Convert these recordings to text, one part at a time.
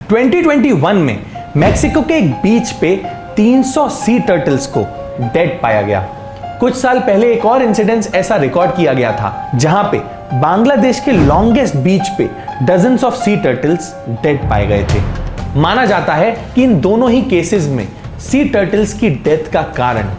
2021 में मैक्सिको के एक बीच पे 300 सी टर्टल्स को डेड पाया गया। कुछ साल पहले एक और इंसिडेंस ऐसा रिकॉर्ड किया गया था जहां पे बांग्लादेश के लॉन्गेस्ट बीच पे dozens of C turtles dead पाए गए थे। माना जाता है कि इन दोनों ही केसेस में सी टर्टल्स की डेथ का कारण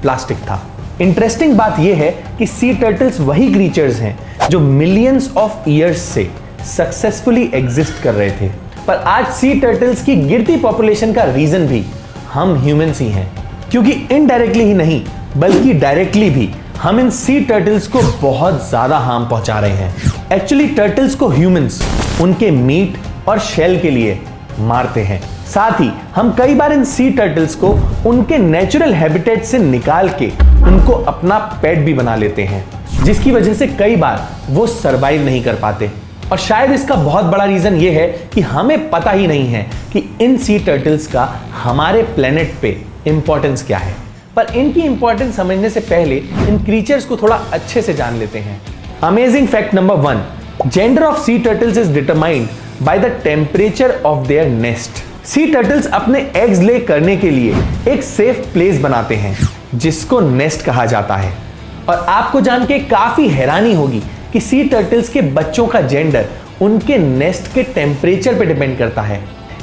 प्लास्टिक था। इंटरेस्टिंग बात यह है कि सी टर्टल्स वही क्रीचर्स हैं जो मिलियंस ऑफ ईयर्स से सक्सेसफुली एग्जिस्ट कर रहे थे, पर आज सी टर्टल्स की गिरती पॉपुलेशन का रीजन भी हम ह्यूमंस ही हैं, क्योंकि इनडायरेक्टली ही नहीं बल्कि डायरेक्टली भी हम इन सी टर्टल्स को बहुत ज्यादा हार्म पहुंचा रहे हैं। एक्चुअली टर्टल्स को ह्यूमंस उनके मीट और शेल के लिए मारते हैं। साथ ही हम कई बार इन सी टर्टल्स को उनके नेचुरल हैबिटेट से निकाल के उनको अपना पेट भी बना लेते हैं, जिसकी वजह से कई बार वो सरवाइव नहीं कर पाते। और शायद इसका बहुत बड़ा रीजन ये है कि हमें पता ही नहीं है कि इन सी टर्टल्स का हमारे प्लेनेट पे इंपॉर्टेंस क्या है। पर इनकी इंपॉर्टेंस समझने से पहले इन क्रीचर्स को थोड़ा अच्छे से जान लेते हैं। Amazing fact number 1, gender of C turtles is determined by the temperature of their nest. C turtles अपने एग्स ले करने के लिए एक सेफ प्लेस बनाते हैं जिसको नेस्ट कहा जाता है। और आपको जान के काफी हैरानी होगी कि सी टर्टल्स के बच्चों का जेंडर उनके नेस्ट के टेम्परेचर पे डिपेंड करता है।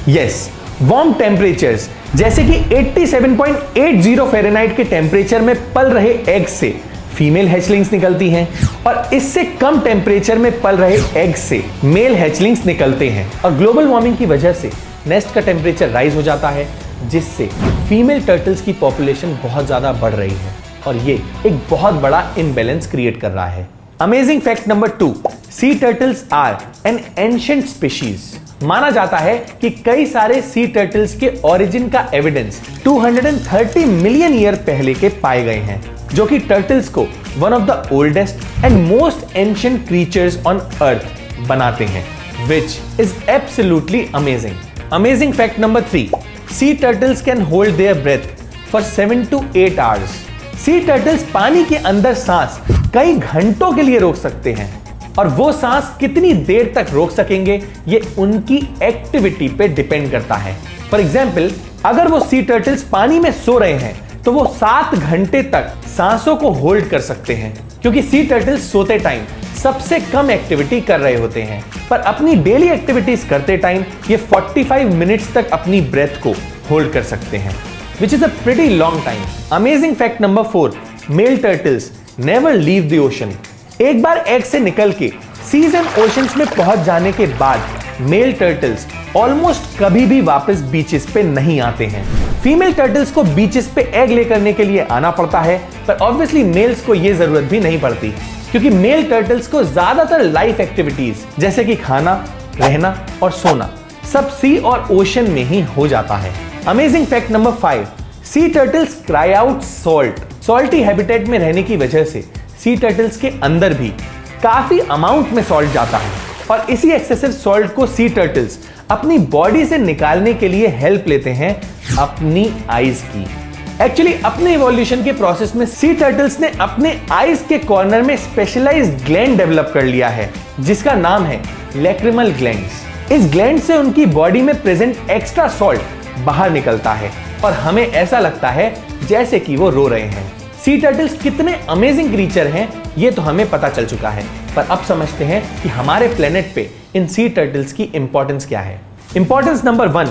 यस, वार्म टेम्परेचर्स जैसे कि 87.80 फ़ारेनहाइट के टेम्परेचर में पल रहे एग से फीमेल हैचलिंग्स निकलती हैं और इससे कम टेम्परेचर में पल रहे एग से मेल हैचलिंग्स निकलते हैं। और ग्लोबल वार्मिंग की वजह से नेस्ट का टेम्परेचर राइज हो जाता है, जिससे फीमेल टर्टल्स की पॉपुलेशन बहुत ज्यादा बढ़ रही है और ये एक बहुत बड़ा इम्बैलेंस क्रिएट कर रहा है। Amazing fact number 2, sea turtles are an ancient species. माना जाता है कि कई सारे सी टर्टल्स के ओरिजिन का एविडेंस 230 मिलियन ईयर पहले के पाए गए हैं, जो कि टर्टल्स को one of the oldest and most ancient creatures on earth बनाते हैं, which is absolutely amazing. Amazing fact number 3, sea turtles can hold their breath for 7 to 8 hours। C turtles पानी के अंदर सांस कई घंटों के लिए रोक सकते हैं, और वो सांस कितनी देर तक रोक सकेंगे ये उनकी एक्टिविटी पे डिपेंड करता है। फॉर एग्जाम्पल, अगर वो सी टर्टल्स पानी में सो रहे हैं तो वो 7 घंटे तक सांसों को होल्ड कर सकते हैं, क्योंकि सी टर्टल्स सोते टाइम सबसे कम एक्टिविटी कर रहे होते हैं, पर अपनी डेली एक्टिविटीज करते टाइम ये 45 मिनट्स तक अपनी ब्रेथ को होल्ड कर सकते हैं, which is a pretty long time. Amazing fact number 4, male turtles never leave the ocean. एक बार एग से निकल के सीज एंड ओशंस में पहुंच जाने के बाद मेल टर्टल्स ऑलमोस्ट कभी भी वापस बीचेस पे नहीं आते हैं। फीमेल टर्टल्स को बीचेस पे एग ले करने के लिए आना पड़ता है, पर ऑब्वियसली मेल्स को यह जरूरत भी नहीं पड़ती, क्योंकि मेल टर्टल्स को ज्यादातर लाइफ एक्टिविटीज जैसे कि खाना, रहना और सोना सब सी और ओशन में ही हो जाता है। अमेजिंग फैक्ट नंबर 5, सी turtles cry out salt. Salty habitat में रहने की वजह से सी टर्टल्स के अंदर भी काफी अमाउंट में सॉल्ट जाता है, और इसी एक्सेसिव सॉल्ट को सी टर्टल्स अपनी बॉडी से निकालने के लिए हेल्प लेते हैं अपनी आईज की। एक्चुअली अपने इवोल्यूशन के प्रोसेस में सी टर्टल्स ने अपने आईज के कॉर्नर में स्पेशलाइज्ड ग्लैंड डेवलप कर लिया है, जिसका नाम है लैक्रिमल ग्लैंड्स। इस ग्लैंड से उनकी बॉडी में प्रेजेंट एक्स्ट्रा सॉल्ट बाहर निकलता है और हमें ऐसा लगता है जैसे कि वो रो रहे हैं। सी टर्टल्स कितने अमेजिंग क्रीचर हैं ये तो हमें पता चल चुका है, पर अब समझते हैं कि हमारे प्लेनेट पे इन सी टर्टल्स की इंपॉर्टेंस क्या है। Importance number 1,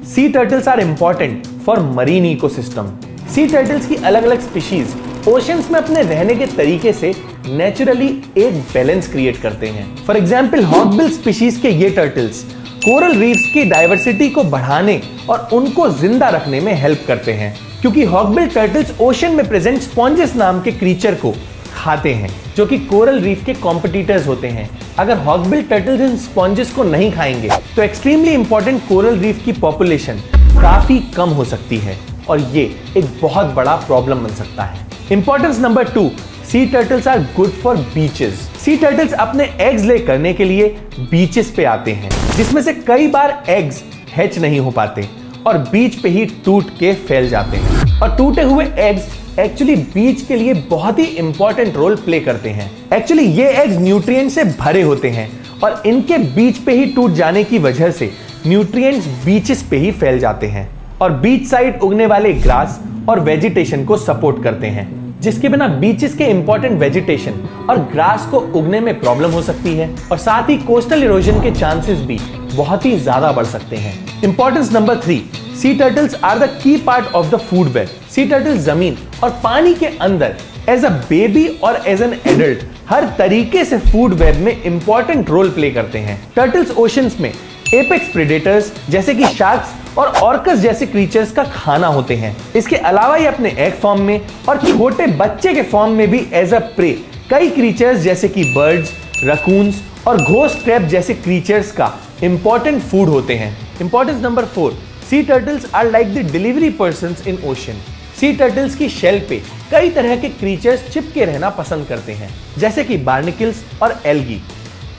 sea turtles are important for marine ecosystem. Sea turtles की अलग अलग स्पीशीज ओशंस में अपने रहने के तरीके से नेचुरली एक बैलेंस क्रिएट करते हैं। फॉर एग्जाम्पल, हॉकबिल स्पीशीज के ये टर्टल्स कोरल रीफ्स की डाइवर्सिटी को बढ़ाने और उनको जिंदा रखने में हेल्प करते हैं, क्योंकि हॉकबिल टर्टल्स ओशन में प्रेजेंट स्पॉन्जेस नाम के क्रीचर को खाते हैं, जो कि कोरल रीफ के कॉम्पिटिटर्स होते हैं। अगर हॉकबिल टर्टल्स इन स्पॉन्जेस को नहीं खाएंगे तो एक्सट्रीमली इंपॉर्टेंट कोरल रीफ की पॉपुलेशन काफी कम हो सकती है, और ये एक बहुत बड़ा प्रॉब्लम बन सकता है। Importance number 2, sea turtles are good for beaches. Sea turtles अपने एग्स ले करने के लिए बीचेस पे आते हैं, जिसमें से कई बार एग्स हैच नहीं हो पाते और बीच पे ही टूट के फैल जाते हैं, और टूटे हुए एग्स एक्चुअली बीच के लिए बहुत ही इंपॉर्टेंट रोल प्ले करते हैं। एक्चुअली ये एग्स न्यूट्रिएंट से भरे होते हैं और इनके बीच पे ही टूट जाने की वजह से न्यूट्रिएंट्स बीचेस पे ही फैल जाते हैं और बीच साइड उगने वाले ग्रास और वेजिटेशन को सपोर्ट करते हैं, जिसके बिना बीचेस के इंपॉर्टेंट वेजिटेशन और ग्रास को उगने में प्रॉब्लम हो सकती है और साथ ही कोस्टल इरोजन के चांसेस भी बहुत ही ज्यादा बढ़ सकते हैं। Importance number 3, sea turtles are the key part of the food web. Sea turtles जमीन और पानी के अंदर एज अ बेबी और एज एन एडल्ट हर तरीके से फूड वेब में इंपॉर्टेंट रोल प्ले करते हैं। टर्टल्स ओशंस में एपेक्स प्रेडेटर्स जैसे कि शार्क्स और ऑर्कस जैसे क्रीचर्स का खाना होते हैं। इसके अलावा ये अपने एग फॉर्म में और छोटे बच्चे के फॉर्म में भी एज अ प्रे कई क्रीचर्स जैसे कि बर्ड्स, रकून्स और घोस्ट क्रैब जैसे क्रीचर्स का इंपॉर्टेंट फूड होते हैं। Importance number 4, sea turtles are like the delivery persons in ocean. Sea turtles की शेल पे कई तरह के क्रीचर्स चिपके रहना पसंद करते हैं, जैसे कि बार्निकल्स और एल्गी।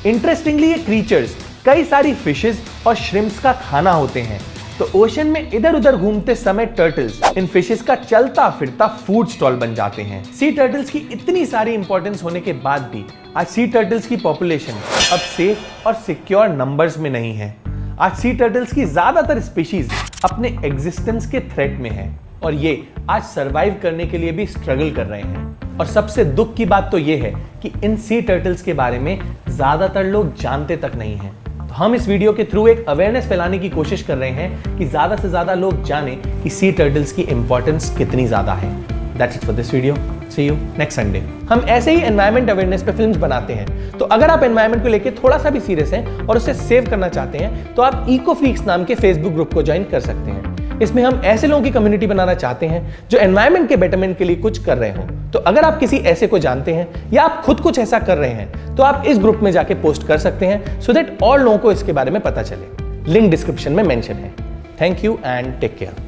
इंटरेस्टिंगली ये क्रीचर्स कई सारी फिशेस और श्रिम्प्स का खाना होते हैं, तो ओशन में इधर उधर घूमते समय टर्टल्स इन फिशेस का चलता फिरता फूड स्टॉल बन जाते हैं। सी टर्टल्स की इतनी सारी इंपॉर्टेंस होने के बाद भी आज सी टर्टल्स की पॉपुलेशन अब सेफ और सिक्योर नंबर्स में नहीं है। आज सी टर्टल्स की ज्यादातर स्पीशीज अपने एग्जिस्टेंस के थ्रेट में है और ये आज सरवाइव करने के लिए भी स्ट्रगल कर रहे हैं। और सबसे दुख की बात तो ये है कि इन सी टर्टल्स के बारे में ज्यादातर लोग जानते तक नहीं हैं। तो हम इस वीडियो के थ्रू एक अवेयरनेस फैलाने की कोशिश कर रहे हैं कि ज्यादा से ज्यादा लोग जाने कि सी टर्टल्स की इंपॉर्टेंस कितनी ज्यादा है। That's it for this video. See you next Sunday. हम ऐसे ही एनवायरमेंट अवेयरनेस पे फिल्म्स बनाते हैं, तो अगर आप एनवायरमेंट को लेके थोड़ा सा भी सीरियस हैं और उसे सेव करना चाहते हैं तो आप इको फ्रीक्स नाम के फेसबुक ग्रुप को ज्वाइन कर सकते हैं। इसमें हम ऐसे लोगों की कम्युनिटी बनाना चाहते हैं जो एनवायरमेंट के बेटरमेंट के लिए कुछ कर रहे हो। तो अगर आप किसी ऐसे को जानते हैं या आप खुद कुछ ऐसा कर रहे हैं तो आप इस ग्रुप में जाके पोस्ट कर सकते हैं सो दैट और लोगों को इसके बारे में पता चले। लिंक डिस्क्रिप्शन में मेंशन है। Thank you and take care.